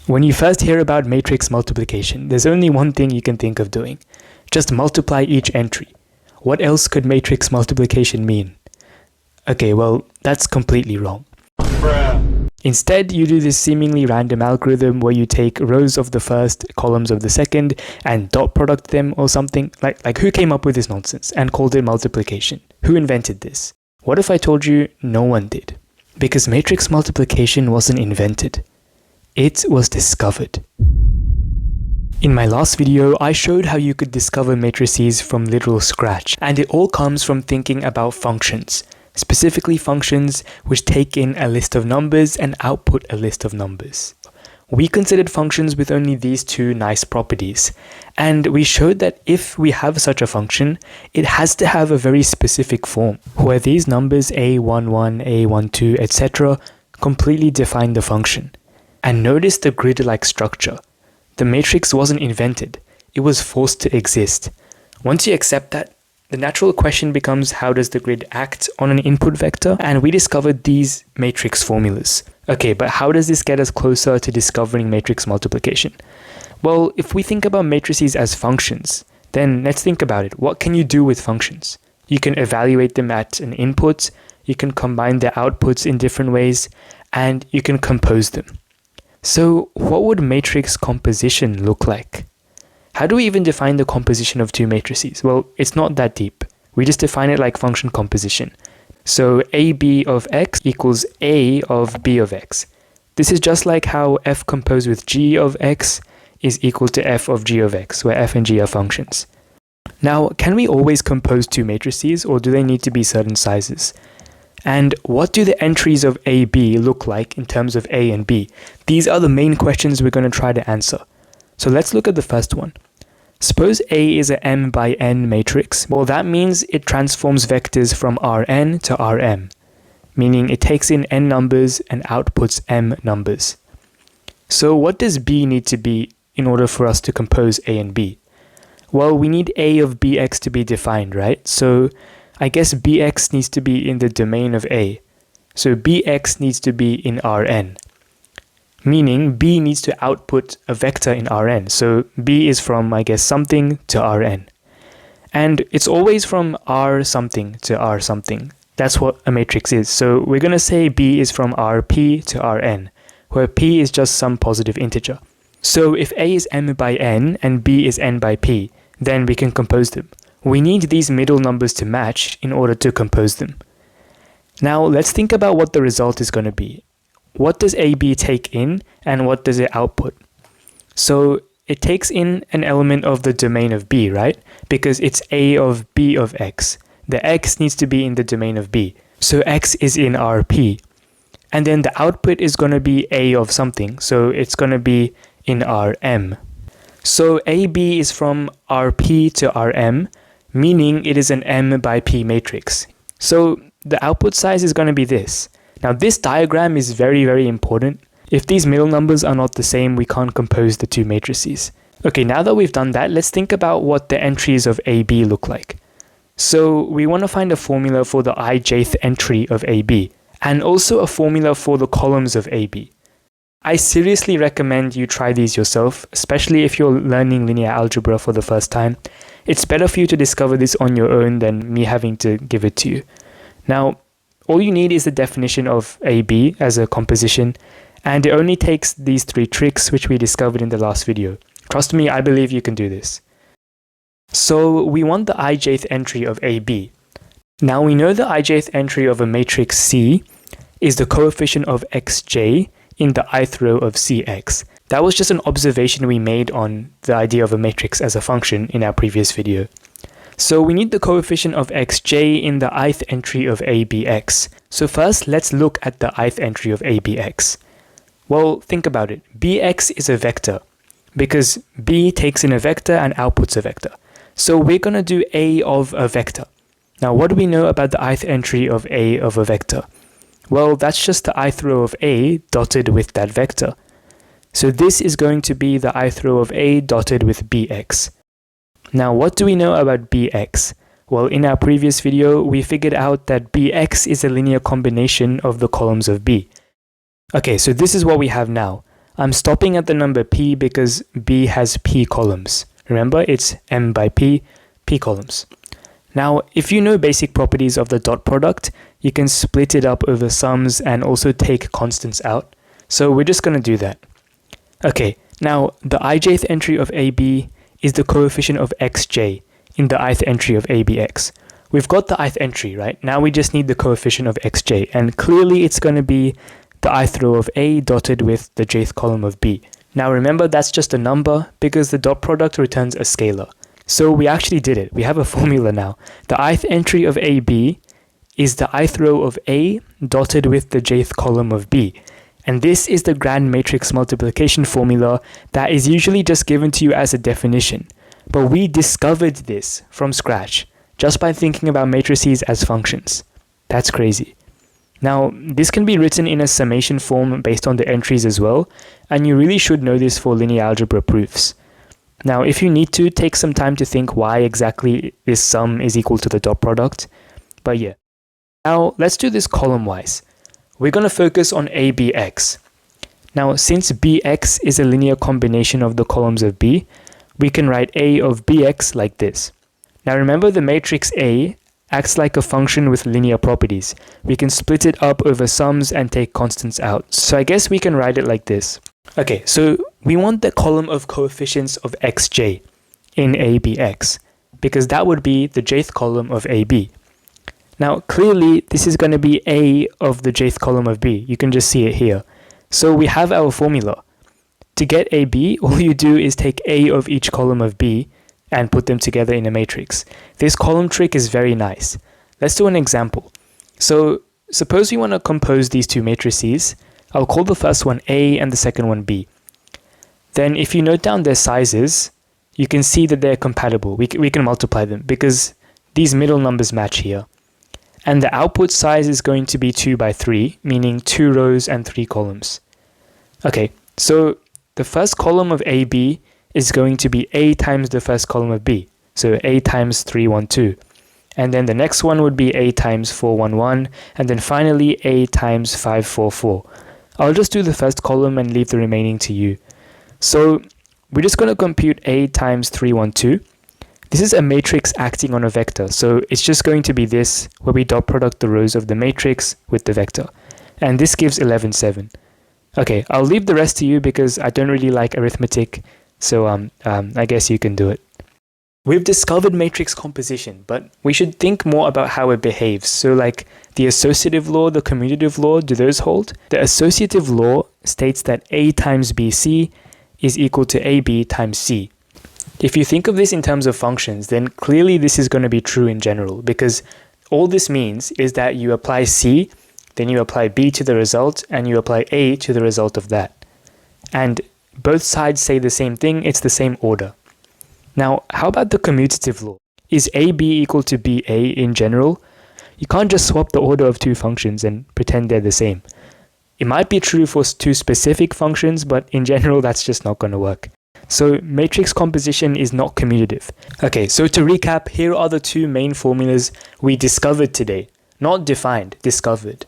When you first hear about matrix multiplication, there's only one thing you can think of doing. Just multiply each entry. What else could matrix multiplication mean? Okay, well, that's completely wrong. Instead, you do this seemingly random algorithm where you take rows of the first, columns of the second, and dot product them or something. Like who came up with this nonsense and called it multiplication? Who invented this? What if I told you no one did? Because matrix multiplication wasn't invented. It was discovered. In my last video, I showed how you could discover matrices from literal scratch, and it all comes from thinking about functions. Specifically functions which take in a list of numbers and output a list of numbers. We considered functions with only these two nice properties, and we showed that if we have such a function, it has to have a very specific form, where these numbers a11, a12, etc. completely define the function. And notice the grid-like structure. The matrix wasn't invented, it was forced to exist. Once you accept that, the natural question becomes, how does the grid act on an input vector? And we discovered these matrix formulas. Okay, but how does this get us closer to discovering matrix multiplication? Well, if we think about matrices as functions, then let's think about it. What can you do with functions? You can evaluate them at an input, you can combine their outputs in different ways, and you can compose them. So what would matrix composition look like? How do we even define the composition of two matrices? Well, it's not that deep. We just define it like function composition. So AB of x equals A of B of x. This is just like how f composed with g of x is equal to f of g of x, where f and g are functions. Now, can we always compose two matrices, or do they need to be certain sizes? And what do the entries of AB look like in terms of A and B? These are the main questions we're going to try to answer. So let's look at the first one. Suppose A is a m by n matrix. Well, that means it transforms vectors from Rn to Rm, meaning it takes in n numbers and outputs m numbers. So what does B need to be in order for us to compose A and B? Well, we need A of Bx to be defined, right? So I guess Bx needs to be in the domain of A. So Bx needs to be in Rn. Meaning B needs to output a vector in Rn. So B is from, I guess, something to Rn. And it's always from R something to R something. That's what a matrix is. So we're going to say B is from Rp to Rn, where P is just some positive integer. So if A is m by n and B is n by p, then we can compose them. We need these middle numbers to match in order to compose them. Now let's think about what the result is going to be. What does AB take in and what does it output? So it takes in an element of the domain of B, right? Because it's A of B of x. The x needs to be in the domain of B. So x is in Rp. And then the output is going to be A of something. So it's going to be in Rm. So AB is from Rp to Rm, meaning it is an m by p matrix. So the output size is going to be this. Now this diagram is very, very important. If these middle numbers are not the same, we can't compose the two matrices. Okay, now that we've done that, let's think about what the entries of AB look like. So we want to find a formula for the ijth entry of AB, and also a formula for the columns of AB. I seriously recommend you try these yourself, especially if you're learning linear algebra for the first time. It's better for you to discover this on your own than me having to give it to you. Now, all you need is the definition of AB as a composition, and it only takes these three tricks which we discovered in the last video. Trust me, I believe you can do this. So we want the ijth entry of AB. Now we know the ijth entry of a matrix C is the coefficient of xj in the ith row of Cx. That was just an observation we made on the idea of a matrix as a function in our previous video. So we need the coefficient of xj in the ith entry of abx. So first, let's look at the ith entry of abx. Well, think about it. Bx is a vector because B takes in a vector and outputs a vector. So we're going to do A of a vector. Now, what do we know about the ith entry of A of a vector? Well, that's just the ith row of A dotted with that vector. So this is going to be the ith row of A dotted with Bx. Now, what do we know about Bx? Well, in our previous video, we figured out that Bx is a linear combination of the columns of B. Okay, so this is what we have now. I'm stopping at the number p because B has p columns. Remember, it's m by p columns. Now, if you know basic properties of the dot product, you can split it up over sums and also take constants out. So we're just going to do that. Okay, now the ijth entry of AB is the coefficient of xj in the ith entry of ABX. We've got the ith entry, right? Now we just need the coefficient of xj, and clearly it's going to be the ith row of A dotted with the jth column of B. Now remember, that's just a number because the dot product returns a scalar. So we actually did it. We have a formula now. The ith entry of AB is the ith row of A dotted with the jth column of B. And this is the grand matrix multiplication formula that is usually just given to you as a definition. But we discovered this from scratch just by thinking about matrices as functions. That's crazy. Now, this can be written in a summation form based on the entries as well, and you really should know this for linear algebra proofs. Now, if you need to, take some time to think why exactly this sum is equal to the dot product. But yeah. Now, let's do this column-wise. We're going to focus on ABX. Now, since BX is a linear combination of the columns of B, we can write A of BX like this. Now remember, the matrix A acts like a function with linear properties. We can split it up over sums and take constants out. So I guess we can write it like this. Okay, so we want the column of coefficients of xj in ABX, because that would be the jth column of AB. Now clearly this is going to be A of the jth column of B. You can just see it here. So we have our formula. To get AB, all you do is take A of each column of B and put them together in a matrix. This column trick is very nice. Let's do an example. So suppose we want to compose these two matrices. I'll call the first one A and the second one B. Then if you note down their sizes, you can see that they're compatible. We can multiply them because these middle numbers match here. And the output size is going to be 2 by 3, meaning 2 rows and 3 columns. Okay, so the first column of AB is going to be A times the first column of B. So A times 3, 1, 2. And then the next one would be A times 4, 1, 1. And then finally A times 5, 4, 4. I'll just do the first column and leave the remaining to you. So we're just going to compute A times 3, 1, 2. This is a matrix acting on a vector. So it's just going to be this, where we dot product the rows of the matrix with the vector. And this gives 11, 7. Okay, I'll leave the rest to you because I don't really like arithmetic, so I guess you can do it. We've discovered matrix composition, but we should think more about how it behaves. So like the associative law, the commutative law, do those hold? The associative law states that A times BC is equal to AB times C. If you think of this in terms of functions, then clearly this is going to be true in general, because all this means is that you apply C, then you apply B to the result, and you apply A to the result of that. And both sides say the same thing, it's the same order. Now, how about the commutative law? Is AB equal to BA in general? You can't just swap the order of two functions and pretend they're the same. It might be true for two specific functions, but in general, that's just not going to work. So matrix composition is not commutative. Okay, so to recap, here are the two main formulas we discovered today. Not defined, discovered.